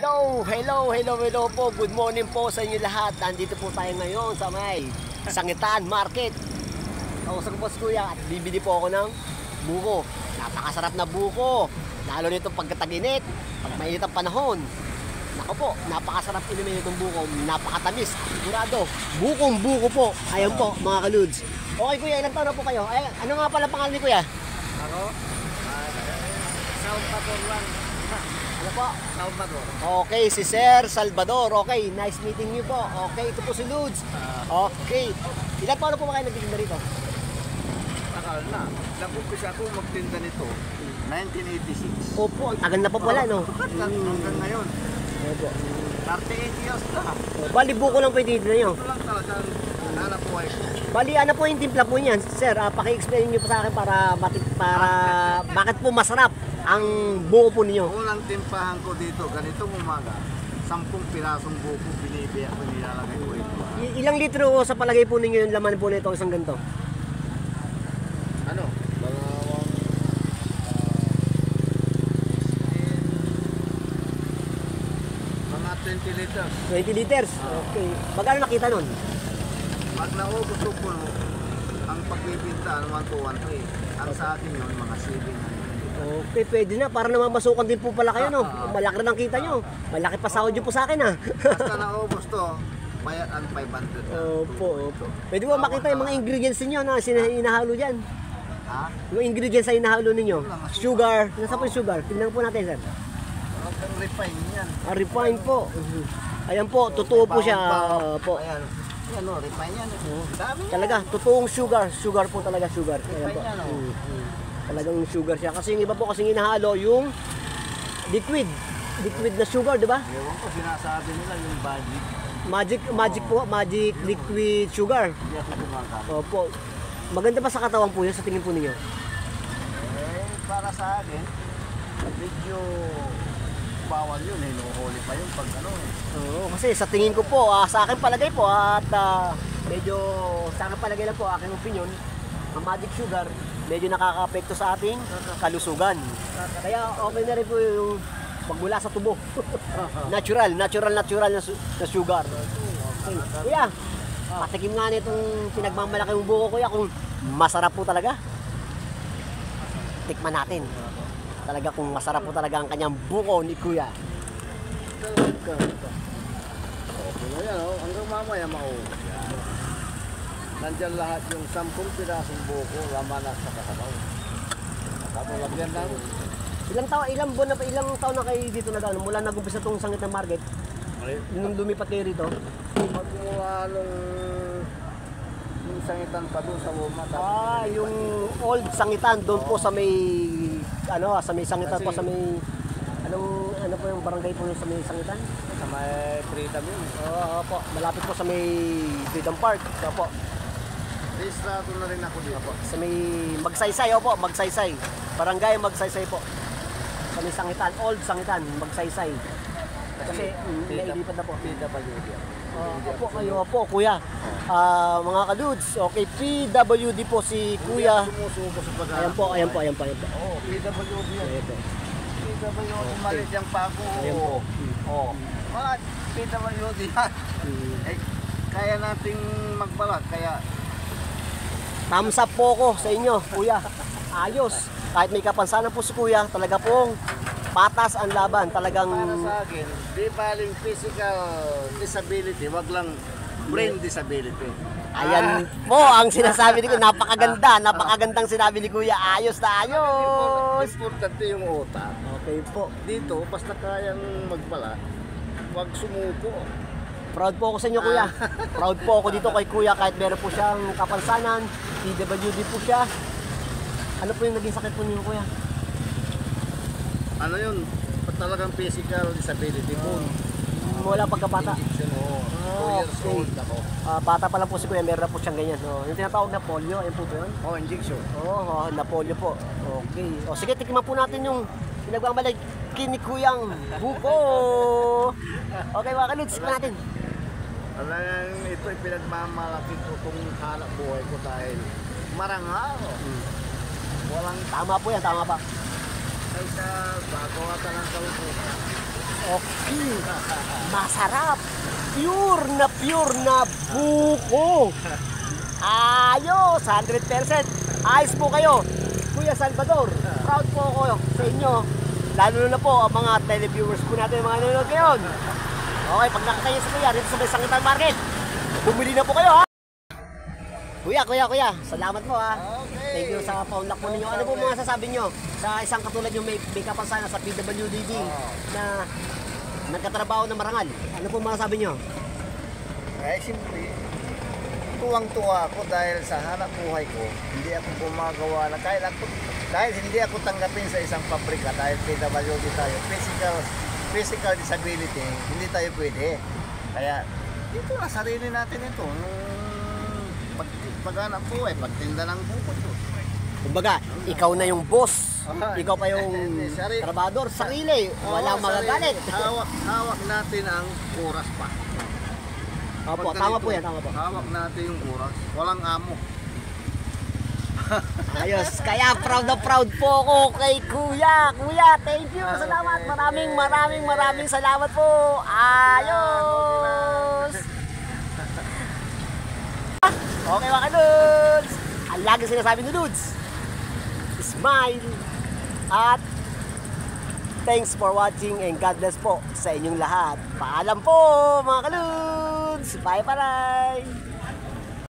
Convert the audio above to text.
Hello po. Good morning po sa inyo lahat. Nandito po tayo ngayon sa may Sangitan Market. Kausap ko po si Kuya at bibili po ako ng buko. Napakasarap na buko. Lalo nito pagkataginit, pag mainit ang panahon. Nako po, napakasarap inumin itong buko. Napakatamis. Sigurado. Bukong buko po. Ayan po mga kaludes. Okay Kuya, ilang taon na po kayo? Ay, ano nga pala pangalan ni Kuya? Ako? Salvador lang. Ano po? Salvador. Okay, si Sir Salvador. Okay, nice meeting you po. Okay, ito po si Ludes. Okay. Ilan taon na po ba kayo nagtitinda rito? Takal na. Nag-umpisa ako magtinda nito. 1986. Opo, ang tagal na po pala, no? Hanggang ngayon. Opo. 38 years na. Bali, buko lang po yung titinda nyo. Ito lang talagang hanap buhay ko. Bali, ano po yung timpla po niyan? Sir, paki-explain nyo po sa akin para bakit po masarap ang buko po ninyo. Unang timpahan ko dito, ganitong umaga, 10 pirasong buko binibigyan ko, nilalagay ko ito. Ilang litro sa palagay po ninyo yung laman po nito isang ganito? Ano? Mga 20 liters. 20 liters? Okay. Magkano nakita nun? Pag naubos ko, ang pagbibinta, 1,213. Ang sa akin yun, mga 700. Okay, pwede na. Para naman masukan din po pala kayo, no? Malaki na ang kita nyo. Malaki pa sahod nyo po sa akin, ha? Basta naubos to, bayad ang 500 na. Opo. Pwede mo makita yung mga ingredients ninyo na inahalo dyan. Ha? Yung ingredients na inahalo ninyo. Sugar. Nasa po yung sugar? Tingnan po natin, sir. Ang refine yan. Refine po. Ayan po, totoo po siya. Po. Ayan. Ayan o, refine yan. Dami yan. Talaga, totoong sugar. Sugar po talaga, sugar. Ayan Refine po. yan o. Talagang sugar siya. Kasi yung iba po kasing inahalo yung liquid. Liquid na sugar, di ba? Ewan ko, sinasabi nila yung magic. Magic po, magic liquid sugar. Hindi ako gumagamit. Opo. Maganda ba sa katawan po yun sa tingin po ninyo? Para sa akin, medyo bawal yun. Hinuhuli pa yun pag ano eh. Oo, kasi sa tingin ko po, sa akin palagay po at medyo sa akin palagay lang po, aking opinion, ang magic sugar, medyo nakaka-apekto sa ating kalusugan. Kaya okay na rin po yung magmula sa tubo. natural na sugar. Okay. Kuya, patikim nga nitong pinagmamalaki yung buko kuya kung masarap po talaga. Tikman natin. Talaga kung masarap po talaga ang kanyang buko ni kuya. Okay na yan o. Hanggang mamaya maubos yan. Nandyan lahat yung 10 pirasong buko, laman at sa kasabaw. Tapos lagyan lang. Ilang taon na kayo dito nag-ano? Mula nag-umpisa itong Sangitan Market, nung lumipat kayo rito? Magmula nung sangitan pa doon sa Woma. Yung old Sangitan doon po sa may sa may Sangitan po sa may ano po yung barangay po sa may Sangitan? Sa may Freedom yun. Oo po, malapit po sa may Freedom Park. Opo. Registrado na rin ako dito. Sa may Magsaysay, opo, Magsaysay. Barangay Magsaysay po. Sa may Sangitan, old Sangitan, Magsaysay. Kasi nailipat na po. PWD. Opo, kayo po, kuya. Mga kadudes, okay, PWD po si kuya. Sumusuko sa pag-aaral. Ayan po. Oo, PWD yan. Ayan po. PWD, malit yung pako. Ayan po. Oo. Mga PWD yan. Eh, kaya nating magbalat, kaya Thumbs up po ko sa inyo, kuya. Ayos. Kahit may kapansanan po si kuya, talaga pong patas ang laban. Talagang para sa akin, di baling physical disability, wag lang brain disability. ayan po ang sinasabi ni kuya. Napakagandang sinabi ni kuya. Ayos na ayos. Importante yung utak. Okay po. Dito, basta kayang magpala, wag sumuko. Proud po ako sa inyo, kuya. Proud po ako dito kay kuya kahit meron po siyang kapansanan. PWD po siya. Ano po yung naging sakit po niyo, kuya? Ano yun? Talagang physical disability po. Wala pagkabata. Injection, oo. 2 years Okay. old ako. Bata pa lang po si kuya, meron na po siyang ganyan. Yung tinatawag na polio, ayun po ba yun? Oh, injection. Oo, na polio po. Okay. O sige, tikman po natin yung pinagmamalay ni kuyang buko. Okay, mga kaludes, tikman natin. Alam, ito ay pinagmamalaki ko kung hanap buhay ko dahil marangal. Walang Tama po yan, tama pa. kaysa bago ka ng kalusugan. Okay. Masarap. Pure na buko. Ayos, 100%. Ayos po kayo. Kuya Salvador, proud po ako sa inyo. Lalo na po ang mga televiewers po natin, mga nanonood ngayon. Okay, pag nakakaya sa kuya, rito sa may Sangitan Market, bumili na po kayo, ha? Kuya, salamat po, ha? Okay. Thank you sa paunlak po ninyo. Ano po mga sasabi nyo sa isang katulad yung may kapansanan sa PWDD na nagkatrabaho ng marangal? Ano po mga sabi nyo? Eh, siyempre, tuwang-tuwa ako dahil sa hanap buhay ko, hindi ako gumagawa na dahil hindi ako tanggapin sa isang pabrika dahil PWD tayo, physical disability, hindi tayo pwede. Kaya, dito na sarili natin ito. Paghanap buhay, pagtinda ng buko ito. Kumbaga, ikaw na yung boss. Ikaw pa yung Sarili. trabador, sarili. Walang magagalit. Hawak natin ang oras pa. Opo, Pag tama ganito, po yan, tama po. Hawak natin yung oras. Walang amo. Ayos, kaya proud na proud po ako kay Kuya. Kuya, thank you. Salamat. Maraming salamat po. Ayos. Okay mga kadudes. Ang lagi sinasabi ni Dudes, smile at thanks for watching and God bless po sa inyong lahat. Paalam po mga kadudes. Bye-bye.